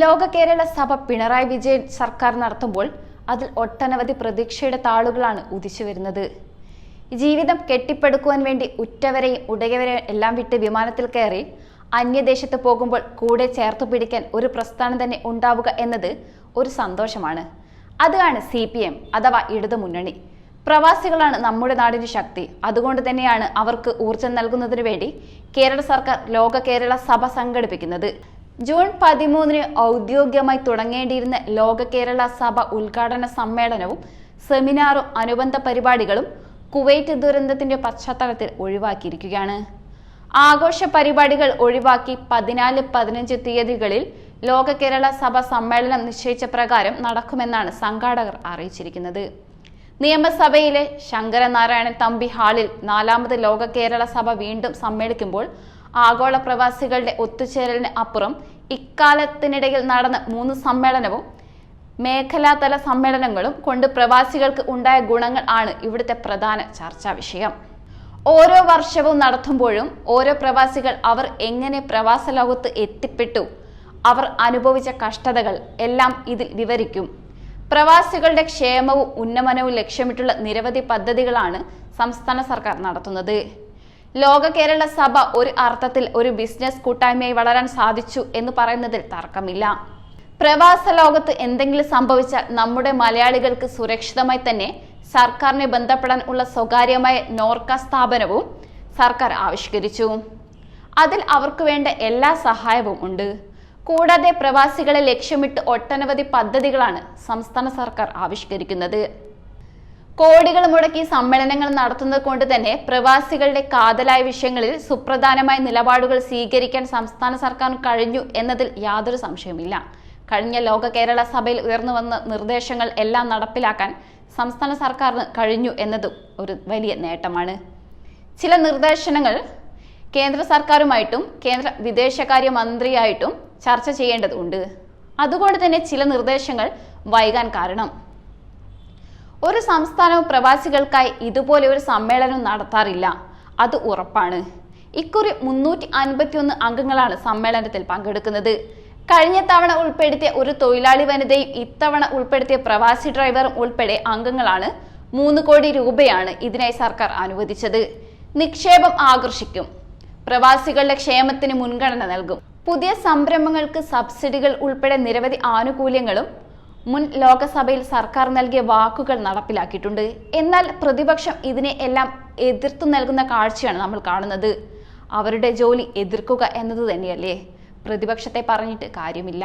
ലോക കേരള സഭ പിണറായി വിജയൻ സർക്കാർ നടത്തുമ്പോൾ അതിൽ ഒട്ടനവധി പ്രതീക്ഷയുടെ താളുകളാണ് ഉദിച്ചു വരുന്നത്. ജീവിതം കെട്ടിപ്പടുക്കുവാൻ വേണ്ടി ഉറ്റവരെയും ഉടയവരെയും എല്ലാം വിട്ട് വിമാനത്തിൽ കയറി അന്യദേശത്ത് പോകുമ്പോൾ കൂടെ ചേർത്തു പിടിക്കാൻ ഒരു പ്രസ്ഥാനം തന്നെ ഉണ്ടാവുക എന്നത് ഒരു സന്തോഷമാണ്. അതാണ് CPM അഥവാ ഇടതു മുന്നണി. പ്രവാസികളാണ് നമ്മുടെ നാടിന്റെ ശക്തി. അതുകൊണ്ട് തന്നെയാണ് അവർക്ക് ഊർജം നൽകുന്നതിനു വേണ്ടി കേരള സർക്കാർ ലോക കേരള സഭ സംഘടിപ്പിക്കുന്നത്. ജൂൺ 13 ഔദ്യോഗികമായി തുടങ്ങേണ്ടിയിരുന്ന ലോക കേരള സഭ ഉദ്ഘാടന സമ്മേളനവും സെമിനാറും അനുബന്ധ പരിപാടികളും കുവൈറ്റ് ദുരന്തത്തിന്റെ പശ്ചാത്തലത്തിൽ ഒഴിവാക്കിയിരിക്കുകയാണ്. ആഘോഷ പരിപാടികൾ ഒഴിവാക്കി 14-15 തീയതികളിൽ ലോക കേരള സഭ സമ്മേളനം നിശ്ചയിച്ച പ്രകാരം നടക്കുമെന്നാണ് സംഘാടകർ അറിയിച്ചിരിക്കുന്നത്. നിയമസഭയിലെ ശങ്കരനാരായണൻ തമ്പി ഹാളിൽ 4ാമത് ലോക കേരള സഭ വീണ്ടും സമ്മേളിക്കുമ്പോൾ ആഗോള പ്രവാസികളുടെ ഒത്തുചേരലിന് അപ്പുറം ഇക്കാലത്തിനിടയിൽ നടന്ന 3 സമ്മേളനവും മേഖലാതല സമ്മേളനങ്ങളും കൊണ്ട് പ്രവാസികൾക്ക് ഉണ്ടായ ഗുണങ്ങൾ ആണ് ഇവിടുത്തെ പ്രധാന ചർച്ചാ വിഷയം. ഓരോ വർഷവും നടത്തുമ്പോഴും ഓരോ പ്രവാസികൾ അവർ എങ്ങനെ പ്രവാസ ലോകത്ത് എത്തിപ്പെട്ടു, അവർ അനുഭവിച്ച കഷ്ടതകൾ എല്ലാം ഇതിൽ വിവരിക്കും. പ്രവാസികളുടെ ക്ഷേമവും ഉന്നമനവും ലക്ഷ്യമിട്ടുള്ള നിരവധി പദ്ധതികളാണ് സംസ്ഥാന സർക്കാർ നടത്തുന്നത്. ലോക കേരള സഭ ഒരു അർത്ഥത്തിൽ ഒരു ബിസിനസ് കൂട്ടായ്മയായി വളരാൻ സാധിച്ചു എന്ന് പറയുന്നതിൽ തർക്കമില്ല. പ്രവാസ ലോകത്ത് എന്തെങ്കിലും സംഭവിച്ചാൽ നമ്മുടെ മലയാളികൾക്ക് സുരക്ഷിതമായി തന്നെ സർക്കാരിനെ ബന്ധപ്പെടാൻ ഉള്ള സ്വകാര്യമായ നോർക്ക സ്ഥാപനവും സർക്കാർ ആവിഷ്കരിച്ചു. അതിൽ അവർക്ക് വേണ്ട എല്ലാ സഹായവും ഉണ്ട്. കൂടാതെ പ്രവാസികളെ ലക്ഷ്യമിട്ട് ഒട്ടനവധി പദ്ധതികളാണ് സംസ്ഥാന സർക്കാർ ആവിഷ്കരിക്കുന്നത്. കോടികൾ മുടക്കി സമ്മേളനങ്ങൾ നടത്തുന്നത് കൊണ്ട് തന്നെ പ്രവാസികളുടെ കാതലായ വിഷയങ്ങളിൽ സുപ്രധാനമായ നിലപാടുകൾ സ്വീകരിക്കാൻ സംസ്ഥാന സർക്കാരിന് കഴിഞ്ഞു എന്നതിൽ യാതൊരു സംശയവുമില്ല. കഴിഞ്ഞ ലോക കേരള സഭയിൽ ഉയർന്നു വന്ന നിർദ്ദേശങ്ങൾ എല്ലാം നടപ്പിലാക്കാൻ സംസ്ഥാന സർക്കാരിന് കഴിഞ്ഞു എന്നതും ഒരു വലിയ നേട്ടമാണ്. ചില നിർദ്ദേശങ്ങൾ കേന്ദ്ര സർക്കാരുമായിട്ടും കേന്ദ്ര വിദേശകാര്യ മന്ത്രിയായിട്ടും ചർച്ച ചെയ്യേണ്ടതുണ്ട്. അതുകൊണ്ട് തന്നെ ചില നിർദ്ദേശങ്ങൾ വൈകാൻ കാരണം ഒരു സംസ്ഥാനവും പ്രവാസികൾക്കായി ഇതുപോലെ ഒരു സമ്മേളനം നടത്താറില്ല. അത് ഉറപ്പാണ്. ഇക്കുറി 351 അംഗങ്ങളാണ് സമ്മേളനത്തിൽ പങ്കെടുക്കുന്നത്. കഴിഞ്ഞ തവണ ഉൾപ്പെടുത്തിയ ഒരു തൊഴിലാളി വനിതയും ഇത്തവണ ഉൾപ്പെടുത്തിയ പ്രവാസി ഡ്രൈവറും ഉൾപ്പെടെ അംഗങ്ങളാണ്. 3 കോടി രൂപയാണ് ഇതിനായി സർക്കാർ അനുവദിച്ചത്. നിക്ഷേപം ആകർഷിക്കും. പ്രവാസികളുടെ ക്ഷേമത്തിന് മുൻഗണന നൽകും. പുതിയ സംരംഭങ്ങൾക്ക് സബ്സിഡികൾ ഉൾപ്പെടെ നിരവധി ആനുകൂല്യങ്ങളും മുൻ ലോകസഭയിൽ സർക്കാർ നൽകിയ വാക്കുകൾ നടപ്പിലാക്കിയിട്ടുണ്ട്. എന്നാൽ പ്രതിപക്ഷം ഇതിനെ എല്ലാം എതിർത്തു നൽകുന്ന കാഴ്ചയാണ് നമ്മൾ കാണുന്നത്. അവരുടെ ജോലി എതിർക്കുക എന്നത് തന്നെയല്ലേ. പ്രതിപക്ഷത്തെ പറഞ്ഞിട്ട് കാര്യമില്ല.